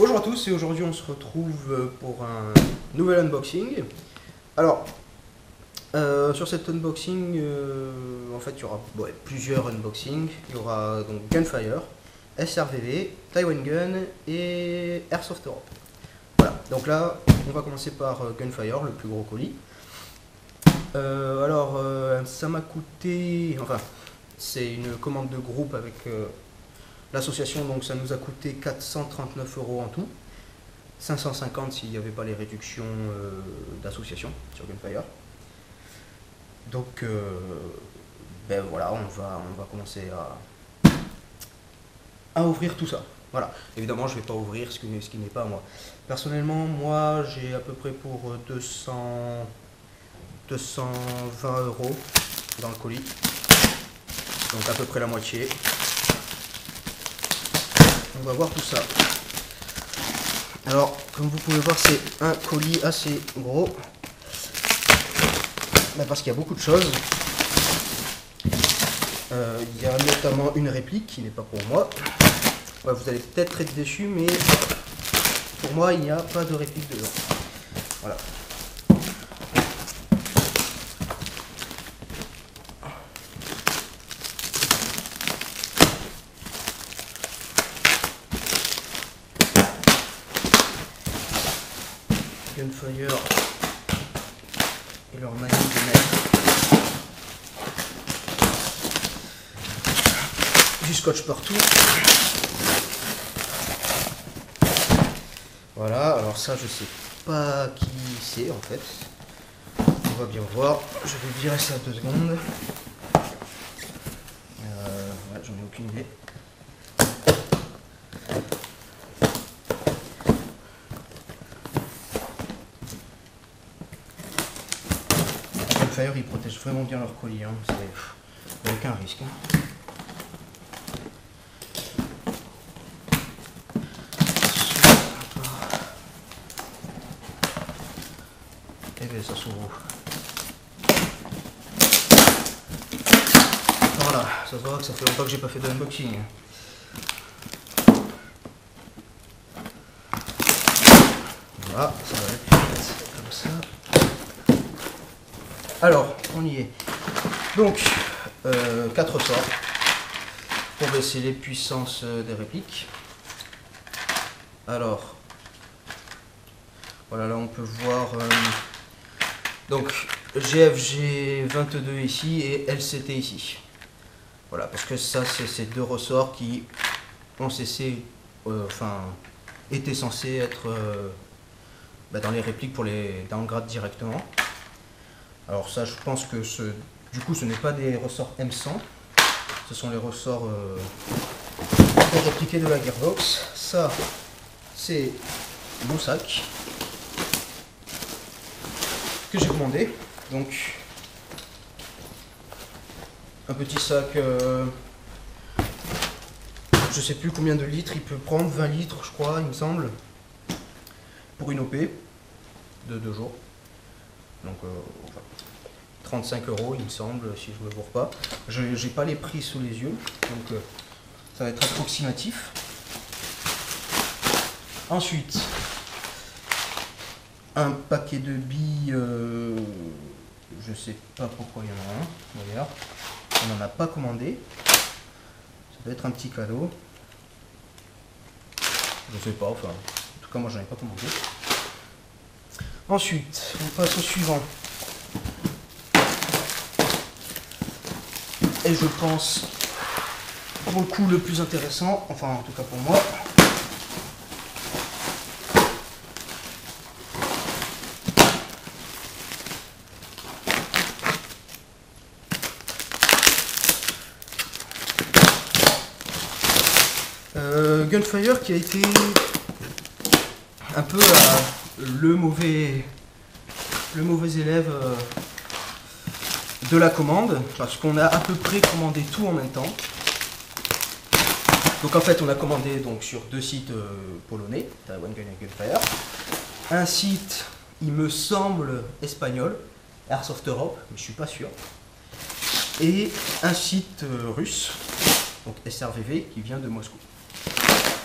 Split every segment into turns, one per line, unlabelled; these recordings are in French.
Bonjour à tous et aujourd'hui on se retrouve pour un nouvel unboxing. Alors, sur cet unboxing, en fait il y aura plusieurs unboxings. Il y aura donc Gunfire, SRVV, Taiwan Gun et Airsoft Europe. Voilà, donc là on va commencer par Gunfire, le plus gros colis. Ça m'a coûté, enfin c'est une commande de groupe avec l'association, donc ça nous a coûté 439 € en tout, 550 s'il n'y avait pas les réductions d'association sur Gunfire. Donc ben voilà, on va commencer à ouvrir tout ça. Voilà, évidemment je ne vais pas ouvrir ce qui n'est pas à moi. Personnellement, moi j'ai à peu près pour 220 € dans le colis, donc à peu près la moitié. On va voir tout ça. Alors, comme vous pouvez voir, c'est un colis assez gros. Parce qu'il y a beaucoup de choses. Il y a notamment une réplique qui n'est pas pour moi. Vous allez peut-être être déçus, mais pour moi, il n'y a pas de réplique dedans. Voilà. Gunfire et leur manière de mettre du scotch partout. Voilà, alors ça je sais pas qui c'est en fait. On va bien voir. Je vais virer ça 2 secondes. Ouais, j'en ai aucune idée. Gunfire, ils protègent vraiment bien leur colis, hein. C'est aucun risque. Hein. Et bien ça s'ouvre. Voilà, ça se voit que ça fait longtemps que j'ai pas fait d'unboxing. Voilà, ça va être comme ça. Alors, on y est. Donc, 4 ressorts pour baisser les puissances des répliques. Alors, voilà, là on peut voir donc GFG 22 ici et LCT ici. Voilà, parce que ça, c'est ces 2 ressorts qui ont cessé, étaient censés être dans les répliques pour les downgrade directement. Alors ça, je pense que du coup ce n'est pas des ressorts M100, ce sont les ressorts répliqués de la Gearbox. Ça, c'est mon sac que j'ai commandé. Donc un petit sac, je sais plus combien de litres il peut prendre, 20 litres je crois, il me semble, pour une OP de 2 jours. Donc 35 € il me semble, si je ne me gourre pas. Je n'ai pas les prix sous les yeux, donc ça va être approximatif. Ensuite, un paquet de billes, je sais pas pourquoi il y en a un, d'ailleurs. On n'en a pas commandé. Ça peut être un petit cadeau. Je sais pas, enfin, en tout cas moi j'en ai pas commandé. Ensuite, on passe au suivant. Et je pense, pour le coup, le plus intéressant, enfin en tout cas pour moi. Gunfire qui a été un peu le mauvais élève de la commande, parce qu'on a à peu près commandé tout en même temps. Donc en fait on a commandé donc sur 2 sites polonais, Taiwan Gun et Gunfire. Un site, il me semble, espagnol, Airsoft Europe, mais je suis pas sûr. Et un site russe, donc SRVV, qui vient de Moscou.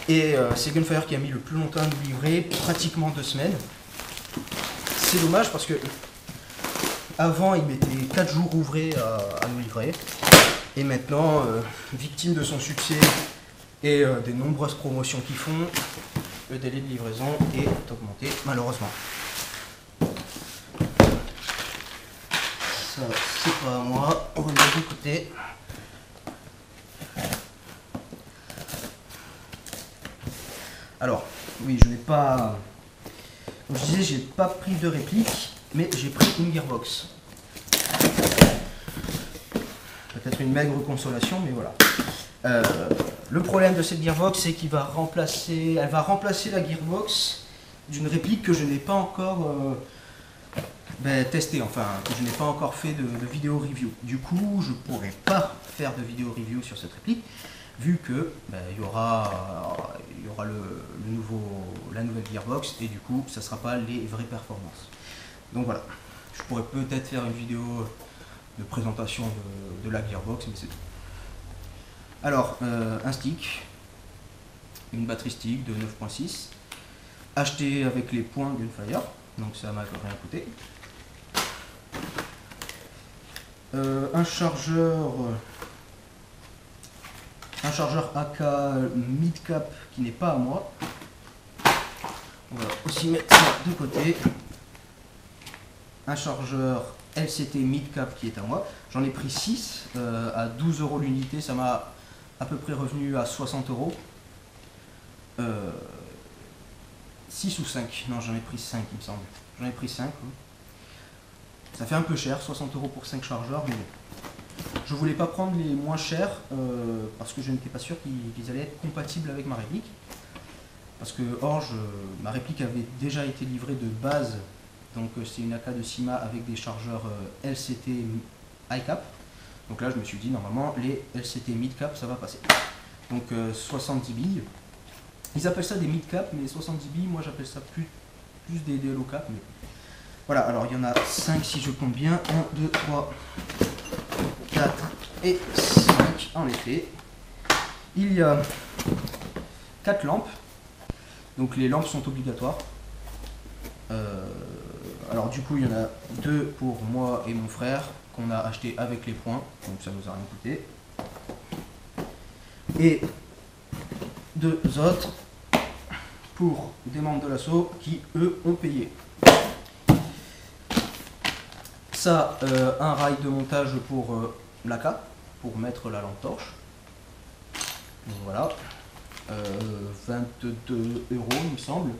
Et c'est Gunfire qui a mis le plus longtemps à nous livrer, pratiquement 2 semaines. C'est dommage parce que avant il mettait 4 jours ouvrés à nous livrer. Et maintenant, victime de son succès et des nombreuses promotions qu'ils font, le délai de livraison est augmenté malheureusement. Ça c'est pas à moi, on va le mettre de côté. Alors, oui, je n'ai pas... Comme je disais, j'ai pas pris de réplique, mais j'ai pris une gearbox. Peut-être une maigre consolation, mais voilà. Le problème de cette gearbox, c'est qu'elle va remplacer la gearbox d'une réplique que je n'ai pas encore testée, enfin, que je n'ai pas encore fait de vidéo review. Du coup, je ne pourrai pas faire de vidéo review sur cette réplique, vu que il y aura la nouvelle gearbox, et du coup, ça ne sera pas les vraies performances. Donc voilà, je pourrais peut-être faire une vidéo de présentation de la gearbox, mais c'est tout. Alors, un stick, une batterie stick de 9.6, acheté avec les points Gunfire, donc ça m'a rien coûté. Un chargeur AK mid-cap qui n'est pas à moi. On va aussi mettre ça de côté. Un chargeur LCT mid-cap qui est à moi. J'en ai pris 6 à 12 € l'unité, ça m'a à peu près revenu à 60 €. 6 ou 5, non j'en ai pris 5 il me semble. J'en ai pris 5. Oui. Ça fait un peu cher, 60 € pour 5 chargeurs, mais bon. Je voulais pas prendre les moins chers parce que je n'étais pas sûr qu'ils allaient être compatibles avec ma réplique. Parce que ma réplique avait déjà été livrée de base, donc c'est une AK de Syma avec des chargeurs LCT high cap. Donc là je me suis dit normalement les LCT mid cap ça va passer. Donc 70 billes. Ils appellent ça des mid cap, mais 70 billes, moi j'appelle ça plus des low cap. Mais... Voilà, alors il y en a 5 si je compte bien. 1, 2, 3, 4 et 5 en effet. Il y a 4 lampes. Donc les lampes sont obligatoires. Alors du coup il y en a 2 pour moi et mon frère qu'on a acheté avec les points, donc ça nous a rien coûté. Et 2 autres pour des membres de l'assaut qui eux ont payé. Ça, un rail de montage pour l'AK, pour mettre la lampe torche. Donc voilà, 22 € il me semble.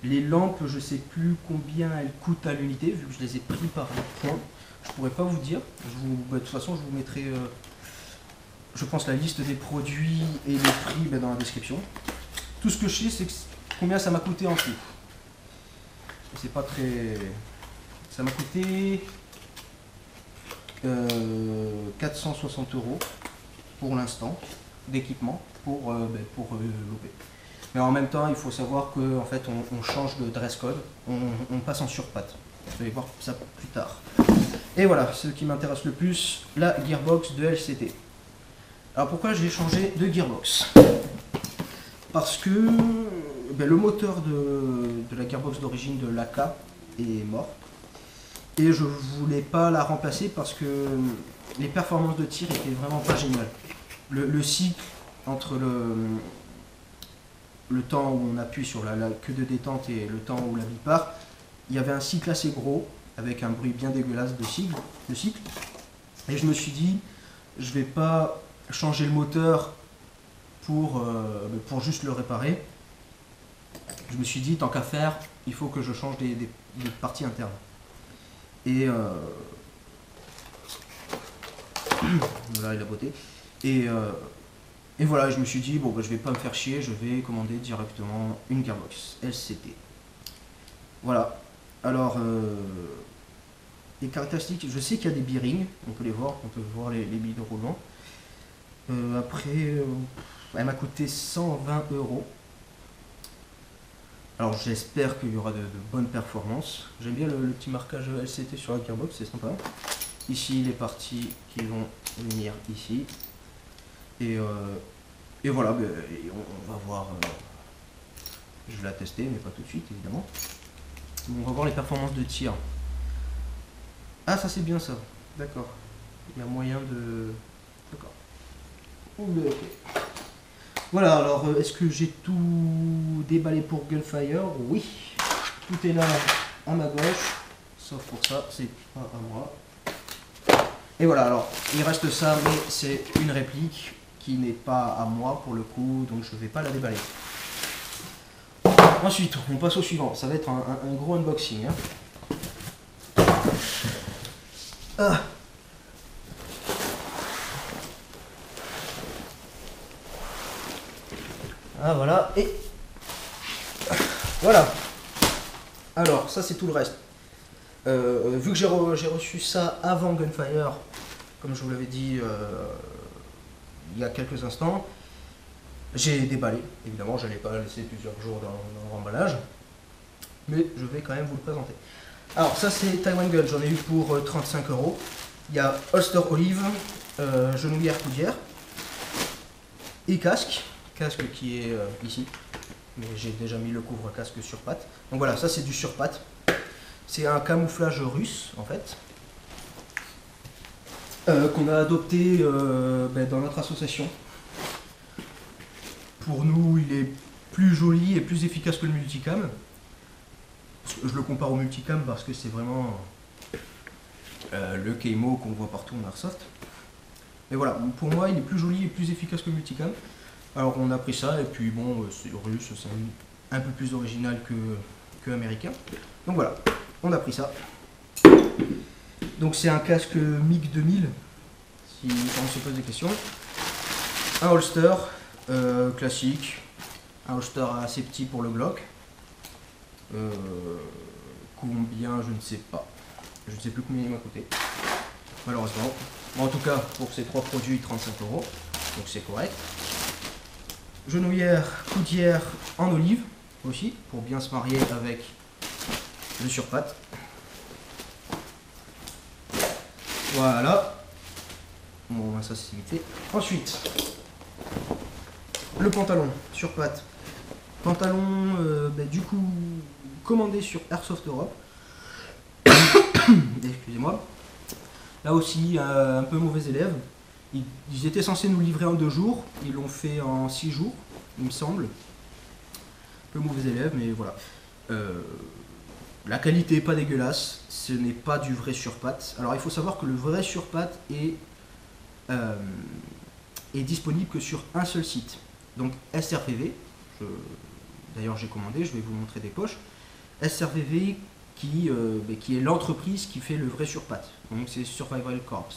Les lampes, je sais plus combien elles coûtent à l'unité, vu que je les ai pris par point. Je pourrais pas vous dire. De toute façon, je vous mettrai, je pense, la liste des produits et les prix dans la description. Tout ce que je sais, c'est combien ça m'a coûté en tout. C'est pas très... Ça m'a coûté 460 € pour l'instant d'équipement pour l'OP. Mais en même temps, il faut savoir qu'en fait, on change de dress code, on passe en surpatte. Vous allez voir ça plus tard. Et voilà, ce qui m'intéresse le plus, la gearbox de LCT. Alors pourquoi j'ai changé de gearbox? Parce que le moteur de la gearbox d'origine de l'AK est mort. Et je voulais pas la remplacer parce que les performances de tir étaient vraiment pas géniales. Le cycle entre le temps où on appuie sur la queue de détente et le temps où la bille part, il y avait un cycle assez gros, avec un bruit bien dégueulasse de cycle. Et je me suis dit, je vais pas changer le moteur pour juste le réparer. Je me suis dit, tant qu'à faire, il faut que je change des parties internes. Et voilà la beauté. Et voilà, je me suis dit, bon, je vais pas me faire chier, je vais commander directement une gearbox LCT. Voilà. Alors, les caractéristiques, je sais qu'il y a des bearings, on peut les voir, on peut voir les billes de roulement. Après, elle m'a coûté 120 €. Alors j'espère qu'il y aura de bonnes performances. J'aime bien le petit marquage LCT sur la gearbox, c'est sympa. Ici les parties qui vont venir ici. Et Et voilà, ben, on va voir. Je vais la tester, mais pas tout de suite évidemment. Bon, on va voir les performances de tir. Ah, ça c'est bien ça. D'accord. Il y a moyen de. D'accord. Ok. Voilà, alors est-ce que j'ai tout déballé pour Gunfire? Oui. Tout est là à ma gauche. Sauf pour ça, c'est pas à moi. Et voilà, alors il reste ça, mais c'est une réplique qui n'est pas à moi pour le coup, donc je vais pas la déballer. Ensuite, on passe au suivant. Ça va être un gros unboxing. Hein. Ah. Ah voilà, et voilà. Alors, ça c'est tout le reste. Vu que j'ai reçu ça avant Gunfire, comme je vous l'avais dit il y a quelques instants, j'ai déballé. Évidemment, je n'allais pas laisser plusieurs jours dans l'emballage, mais je vais quand même vous le présenter. Alors, ça c'est Taiwan Gun, j'en ai eu pour 35 €. Il y a holster olive, genouillère coudière et casque. Casque qui est ici, mais j'ai déjà mis le couvre-casque sur patte. Donc voilà, ça c'est du sur patte. C'est un camouflage russe en fait, qu'on a adopté dans notre association. Pour nous, il est plus joli et plus efficace que le multicam. Je le compare au multicam parce que c'est vraiment le Keimo qu'on voit partout en airsoft. Mais voilà, pour moi, il est plus joli et plus efficace que le multicam. Alors on a pris ça, et puis bon, c'est russe, c'est un peu plus original que américain. Donc voilà, on a pris ça. Donc c'est un casque MiG 2000, si on se pose des questions. Un holster classique, un holster assez petit pour le Glock. Combien, je ne sais pas. Je ne sais plus combien il m'a coûté, malheureusement. Mais en tout cas, pour ces trois produits, 35 €, donc c'est correct. Genouillère, coudière en olive aussi, pour bien se marier avec le surpatte. Voilà. Bon, ça c'est vite fait. Ensuite, le pantalon surpatte. Pantalon, du coup, commandé sur Airsoft Europe. Excusez-moi. Là aussi, un peu mauvais élève. Ils étaient censés nous livrer en 2 jours, ils l'ont fait en 6 jours, il me semble. Un peu mauvais élève, mais voilà. La qualité n'est pas dégueulasse, ce n'est pas du vrai surpatte. Alors il faut savoir que le vrai surpatte est disponible que sur un seul site. Donc SRVV, d'ailleurs j'ai commandé, je vais vous montrer des poches. SRVV qui est l'entreprise qui fait le vrai surpatte, donc c'est Survival Corps.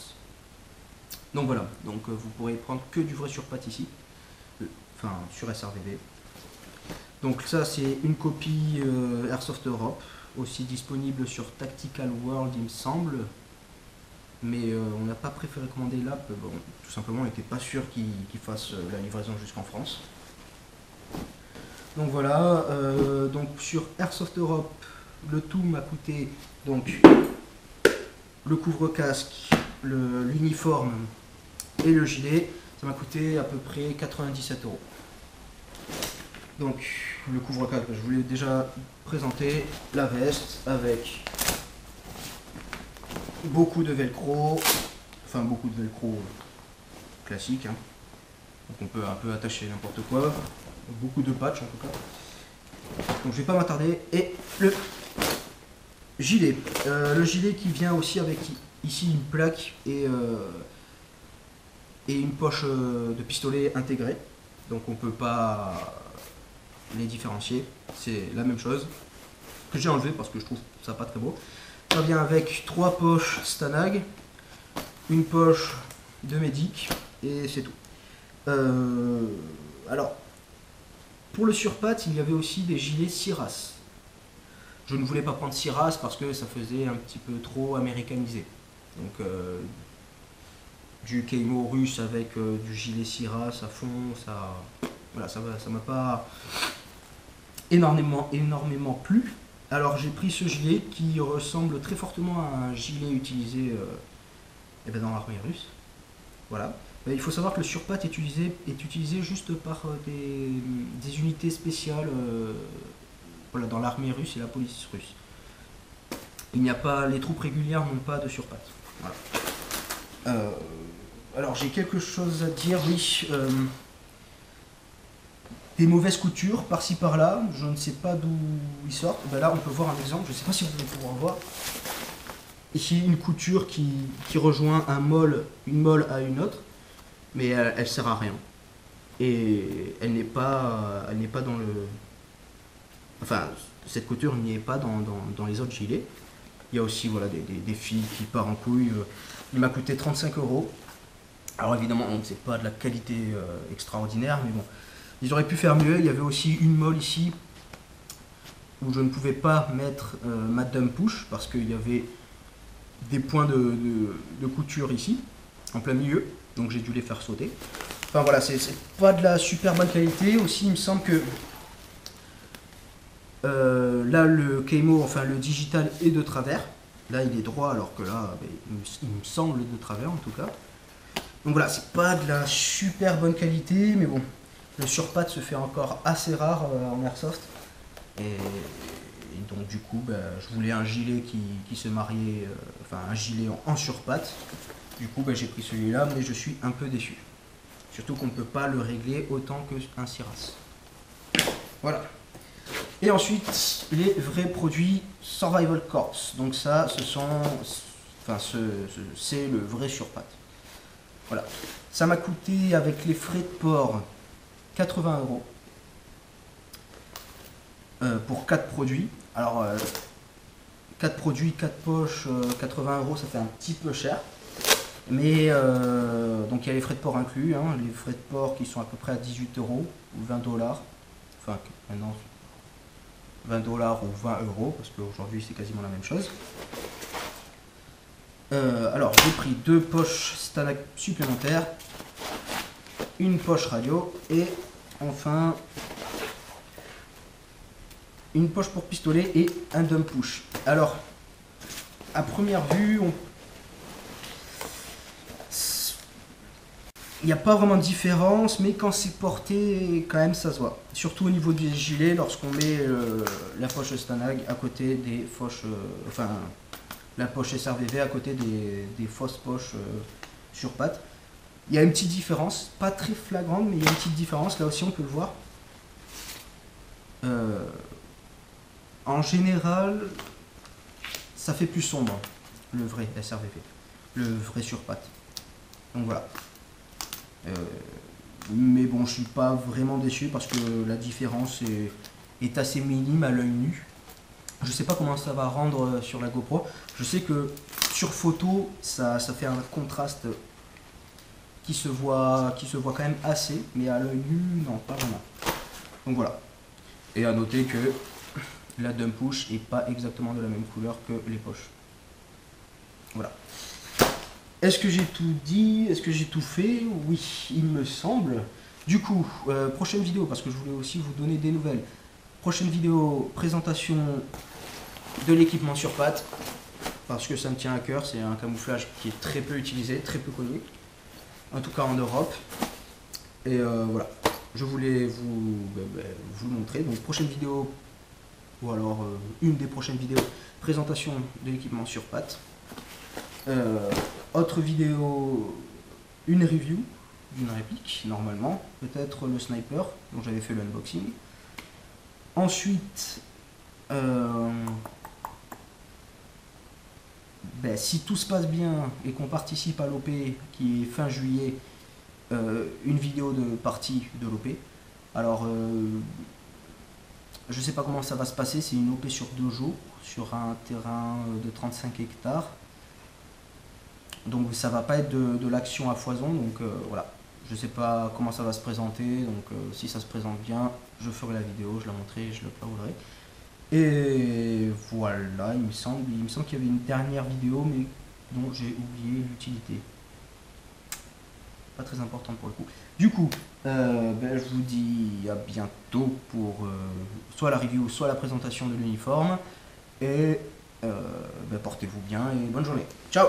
Donc voilà, donc vous pourrez prendre que du vrai surpatte ici, enfin sur SRVV. Donc ça c'est une copie Airsoft Europe, aussi disponible sur Tactical World il me semble, mais on n'a pas préféré commander là, bon, tout simplement on n'était pas sûr qu'ils fassent la livraison jusqu'en France. Donc voilà, donc sur Airsoft Europe, le tout m'a coûté donc le couvre-casque, l'uniforme et le gilet, ça m'a coûté à peu près 97 €. Donc le couvre-casque, je vous l'ai déjà présenté, la veste avec beaucoup de velcro, enfin beaucoup de velcro classique, hein. Donc on peut un peu attacher n'importe quoi, beaucoup de patchs en tout cas. Donc je vais pas m'attarder. Et le gilet, qui vient aussi avec ici une plaque et une poche de pistolet intégrée, donc on peut pas les différencier, c'est la même chose, que j'ai enlevé parce que je trouve ça pas très beau. Ça vient avec 3 poches Stanag, une poche de médic et c'est tout. Alors pour le surpatte, il y avait aussi des gilets Siras. Je ne voulais pas prendre Siras parce que ça faisait un petit peu trop américanisé. Donc du Keimo russe avec du gilet Siras à fond, ça, voilà, ça m'a pas énormément plu. Alors j'ai pris ce gilet qui ressemble très fortement à un gilet utilisé dans l'armée russe. Voilà. Il faut savoir que le surpat est utilisé juste par des unités spéciales voilà, dans l'armée russe et la police russe. Il n'y a pas, les troupes régulières n'ont pas de surpat. Voilà. Alors j'ai quelque chose à dire, oui. Des mauvaises coutures par-ci par-là, je ne sais pas d'où ils sortent. Ben là on peut voir un exemple, je ne sais pas si vous allez pouvoir voir. Ici une couture qui rejoint une molle à une autre, mais elle sert à rien. Et elle n'est pas dans le... Enfin, cette couture n'y est pas dans les autres gilets. Il y a aussi voilà, des fils qui partent en couille. Il m'a coûté 35 €. Alors évidemment, c'est pas de la qualité extraordinaire, mais bon. Ils auraient pu faire mieux. Il y avait aussi une molle ici où je ne pouvais pas mettre ma dump push parce qu'il y avait des points de couture ici, en plein milieu. Donc j'ai dû les faire sauter. Enfin voilà, c'est pas de la super bonne qualité. Aussi, il me semble que là, le Keimo, enfin le digital est de travers. Là, il est droit, alors que là, il me semble de travers en tout cas. Donc voilà, c'est pas de la super bonne qualité, mais bon. Le surpat se fait encore assez rare en airsoft. Et donc du coup, je voulais un gilet qui se mariait, enfin un gilet en surpat. Du coup, j'ai pris celui-là, mais je suis un peu déçu. Surtout qu'on ne peut pas le régler autant qu'un Siras. Voilà. Et ensuite, les vrais produits Survival Corps. Donc ça, c'est le vrai surpat. Voilà. Ça m'a coûté avec les frais de port 80 € pour 4 produits. Alors 4 produits, 4 poches, 80 €, ça fait un petit peu cher. Mais donc il y a les frais de port inclus, hein, les frais de port qui sont à peu près à 18 € ou 20 $. Enfin maintenant 20 $ ou 20 € parce qu'aujourd'hui c'est quasiment la même chose. Alors j'ai pris 2 poches Stanag supplémentaires, une poche radio et enfin une poche pour pistolet et un dump push. Alors à première vue, il n'y a pas vraiment de différence, mais quand c'est porté, quand même ça se voit. Surtout au niveau des gilets, lorsqu'on met la poche Stanag à côté des poches, enfin la poche SRVV à côté des fausses poches sur pattes. Il y a une petite différence, pas très flagrante, mais il y a une petite différence, là aussi on peut le voir. En général, ça fait plus sombre, le vrai SRVV, le vrai sur pattes. Donc voilà. Mais bon, je suis pas vraiment déçu parce que la différence est assez minime à l'œil nu. Je sais pas comment ça va rendre sur la GoPro. Je sais que sur photo, ça fait un contraste qui se voit quand même assez, mais à l'œil nu, non, pas vraiment. Donc voilà. Et à noter que la dump push est pas exactement de la même couleur que les poches. Voilà. Est-ce que j'ai tout dit? Est-ce que j'ai tout fait? Oui, il me semble. Du coup, prochaine vidéo, parce que je voulais aussi vous donner des nouvelles. Prochaine vidéo, présentation de l'équipement sur pattes, parce que ça me tient à cœur. C'est un camouflage qui est très peu utilisé, très peu connu, en tout cas en Europe. Et voilà, je voulais vous le montrer. Donc prochaine vidéo, ou alors une des prochaines vidéos, présentation de l'équipement sur pattes. Autre vidéo, une review d'une réplique, normalement, peut-être le sniper, dont j'avais fait l'unboxing. Ensuite, si tout se passe bien et qu'on participe à l'OP qui est fin juillet, une vidéo de partie de l'OP. Alors, je sais pas comment ça va se passer, c'est une OP sur 2 jours, sur un terrain de 35 hectares. Donc ça va pas être de l'action à foison, donc voilà. Je sais pas comment ça va se présenter, donc si ça se présente bien, je ferai la vidéo, je la montrerai, je l'uploaderai. Et voilà, il me semble qu'il y avait une dernière vidéo, mais dont j'ai oublié l'utilité. Pas très importante pour le coup. Du coup, je vous dis à bientôt pour soit la review, soit la présentation de l'uniforme. Et portez-vous bien et bonne journée. Ciao!